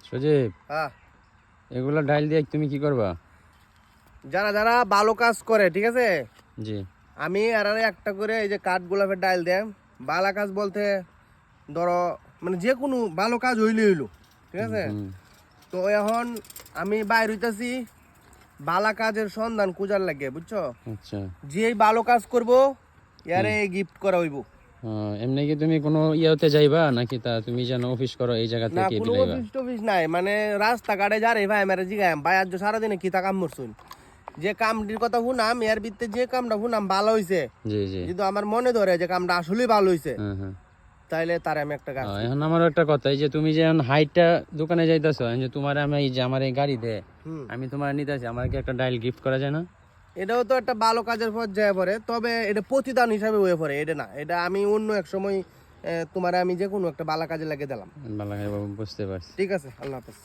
সজীব, হ্যাঁ, এগুলা ডাইল দিয়ে তুমি কি করবা? যারা যারা ভালো কাজ করে, ঠিক আছে, জি। আমি আর একটা করে এই যে কাঠ গোলাপের ডাইল দেয়। ভালো কাজ বলতে ধরো মানে যে কোনো ভালো কাজ হইলো, ঠিক আছে। হুম। তো এখন আমি বাইর হইতাছি ভালো কাজের সন্ধান খুঁজার লাগে, বুঝছো। আচ্ছা। যে ভালো কাজ করব ইয়ারে গিফট করা হইব। এমনি কি তুমি কোনো ইয়াতে যাইবা নাকি তা তুমি যেন অফিস করো এই জায়গা না, থেকে কোনো বিলাইবা? অফিস টফিস নাই, মানে রাস্তাঘাটে যারে ভাই আমার জিগায় ভাই আজ সারাদিনে কি তা কাম করছুন, যে কামটির কথা শুনাম এর ভিতরে যে কামটা শুনাম ভালো হইছে, জি জি। কিন্তু আমার মনে ধরে যে কামটা আসলেই ভালো হইছে, হ্যাঁ হ্যাঁ। তাইলে তার আমি একটা কাজ এখন আমার একটা কথা, এই যে তুমি যে এখন হাইটটা দোকানে যাইতেছো, যে তোমার আমি এই যে আমার এই গাড়ি দে হুম। আমি তোমার নিতেছি, আমার কি একটা ডাইল গিফট করা যায় না? এটাও তো একটা ভালো কাজের পর্যায়ে পড়ে, তবে এটা প্রতিদান হিসাবে হয়ে পড়ে, এটা না, এটা আমি অন্য এক সময় তোমার আমি যে কোনো একটা ভালো কাজে লাগিয়ে দিলাম। ভালো বাবু, বুঝতে পারছি। ঠিক আছে, আল্লাহ হাফেজ।